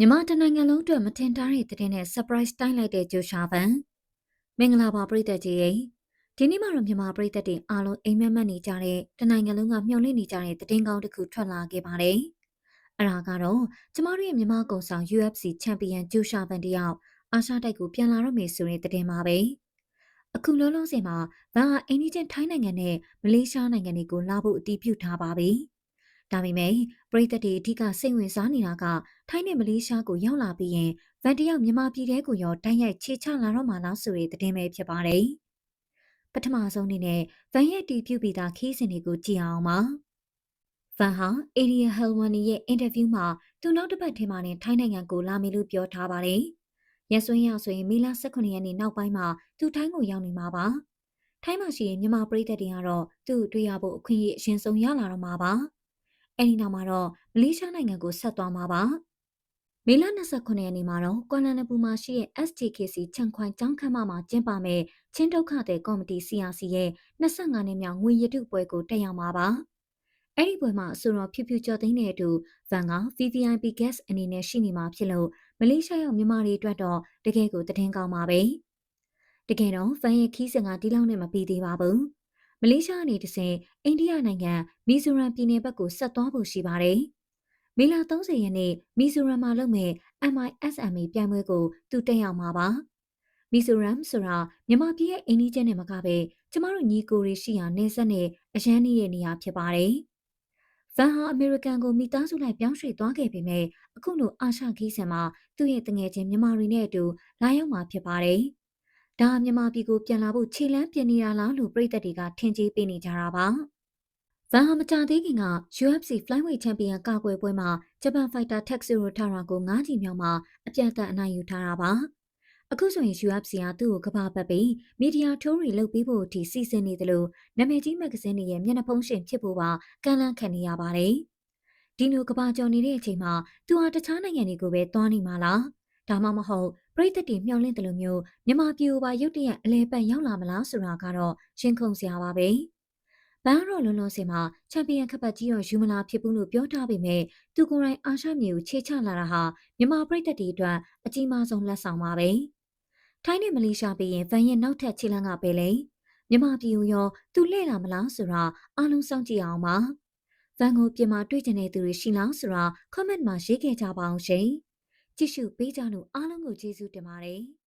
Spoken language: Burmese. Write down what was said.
မြန်မာတနိုင်ငံလုံးအတွက်မထင်ထားတဲ့သတင်းနဲ့ surprise တိုင်းလိုက်တဲ့ဂျိုရှာဗန်မင်္ဂလာပါပရိသတ်ကြီးရေဒီနေ့မှာတော့မြန်မာပရိသတ်တွေအားလုံးအိမ်မက်မက်နေကြတဲ့တနိုင်ငံလုံးကမျှော်လင့်နေကြတဲ့သတင်းကောင်းတစ်ခုထွက်လာခဲ့ပါတယ်အဲ့ဒါကတော့ကျမတို့ရဲ့မြန်မာကုံဆောင် UFC ချန်ပီယံဂျိုရှာဗန်တယောက်အာရှတိုက်ကိုပြန်လာတော့မယ်ဆိုတဲ့သတင်းပါပဲအခုလုံးလုံးစင်မှာဗန်ဟာအိန္ဒိချင်းထိုင်းနိုင်ငံနဲ့မလေးရှားနိုင်ငံတွေကိုလာဖို့အတည်ပြုထားပါပြီဒါပေမဲ့ပရိသတ်တွေအထူးကစိတ်ဝင်စားနေတာကထိုင်းနဲ့မလေးရှားကိုရောက်လာပြီးရင်ဗန်တယောက်မြန်မာပြည်ထဲကိုရောတိုက်ရိုက်ခြေချလာတော့မှလားဆိုတဲ့သတင်းပဲဖြစ်ပါတယ်။ပထမဆုံးအနေနဲ့ဗန်ရဲ့တီးပြူပြီးသားခီးစဉ်တွေကိုကြည့်အောင်ပါ။ဗန်ဟာအေရီယာဟယ်ဝမ်နီရဲ့အင်တာဗျူးမှာသူနောက်တစ်ပတ်ထဲမှာနဲ့ထိုင်းနိုင်ငံကိုလာမယ်လို့ပြောထားပါတယ်။ရက်စွင်းရဆိုရင်မေလ18ရက်နေ့နောက်ပိုင်းမှာသူထိုင်းကိုရောက်နေမှာပါ။ထိုင်းမှာရှိရင်မြန်မာပြည်သက်တွေကတော့သူ့တွေ့ရဖို့အခွင့်အရေးအရင်ဆုံးရလာတော့မှာပါ။အဲဒီနောက်မှာတော့မလေးရှားနိုင်ငံကိုဆက်သွားမှာပါ။မေလ29ရက်နေ့မှာတော့ကွာလာလမ်ပူမှာရှိတဲ့ STKC ချန်ခွိုင်ကျောင်းခန်းမမှာကျင်းပမဲ့ချင်းဒုက္ခတဲ့ကော်မတီ CRC ရဲ့25နှစ်မြောက်ငွေရတုပွဲကိုတက်ရောက်မှာပါ။အဲ့ဒီပွဲမှာအဆိုတော်ဖြူဖြူကျော်သိန်းတဲ့အတူဗန်က VVIP guest အနေနဲ့ရှိနေမှာဖြစ်လို့မလေးရှားရောက်မြန်မာတွေအတွက်တော့တကယ်ကိုသတင်းကောင်းပါပဲ။တကယ်တော့ဗန်ရဲ့ခီးစဉ်ကဒီလောက်နဲ့မပြီးသေးပါဘူး။မလေးရှားအနေနဲ့အိန္ဒိယနိုင်ငံမီဇိုရမ်ပြည်နယ်ဘက်ကိုဆက်သွားဖို့ရှိပါတယ်။မေလ30ရက်နေ့မီဇိုရမ်မှာလုပ်မဲ့ MISMA ပြိုင်ပွဲကိုသူတက်ရောက်မှာပါ။မီဇိုရမ်ဆိုတာမြန်မာပြည်ရဲ့အိန္ဒိချင်းနဲ့မကပဲကျမတို့ညီကိုတွေရှိရာနေဆက်နဲ့အရန်နေတဲ့နေရာဖြစ်ပါတယ်။ဗန်ဟာအမေရိကန်ကိုမိသားစုလိုက်ပြောင်းရွှေ့သွားခဲ့ပေမဲ့အခုလိုအာရှခီးစဉ်မှာသူ့ရဲ့တငယ်ချင်းမြန်မာတွေနဲ့အတူလာရောက်မှာဖြစ်ပါတယ်။ဒါမြန်မာပြည်ကိုပြန်လာဖို့ခြေလမ်းပြင်နေတာလားလို့ပြည်သက်တွေကထင်ကြေးပေးနေကြတာပါ။ဗန်ဟာမကြသေးခင်က UFC Flyweight Champion ကာကွယ်ပွဲမှာဂျပန်ဖိုက်တာ Tatsuro Taira ကို9ချီမြောက်မှာအပြတ်သက်အနိုင်ယူထားတာပါ။အခုဆိုရင် UFC ကသူ့ကိုကဘာပတ်ပြီးမီဒီယာထိုးတွေလုပ်ပေးဖို့အထိစီစဉ်နေတယ်လို့နာမည်ကြီးမဂ္ဂဇင်းတွေရဲ့မျက်နှာဖုံးရှင်ဖြစ်ဖို့ပါကန့်လန့်ခံနေရပါတယ်။ဒီလိုကဘာကျော်နေတဲ့အချိန်မှာသူဟာတခြားနိုင်ငံတွေကိုပဲသွားနေမှာလား။ဒါမှမဟုတ်ပြည်သက်တွေမျှော်လင့်တယ်လို့မျိုးမြန်မာပြည်ကိုပါရုတ်တရက်အလဲပတ်ရောက်လာမလားဆိုတာကတော့ရှင်းခုန်စရာပါပဲ။ဘန်းရော်လုံးလုံးစင်မှာချန်ပီယံခပတ်ကြီးရောယူမလာဖြစ်ဘူးလို့ပြောထားပေမဲ့သူကိုယ်တိုင်အာရှမြေကိုခြေချလာတာဟာမြန်မာပြည်သက်တွေအတွက်အကြီးမားဆုံးလက်ဆောင်ပါပဲ။ထိုင်းနဲ့မလေးရှားပြီးရင်ဗန်ရဲ့နောက်ထပ်ခြေလမ်းကပဲလေမြန်မာပြည်ကိုရောသူလှည့်လာမလားဆိုတာအားလုံးစောင့်ကြည့်အောင်ပါ။ဗန်ကိုပြင်မာတွေ့ကျင်တဲ့သူတွေရှိလားဆိုတာ comment မှာရေးခဲ့ကြပါအောင်ရှင်။ကြည့်ရှုပေးကြလို့အားလုံးကိုကျေးဇူးတင်ပါတယ်။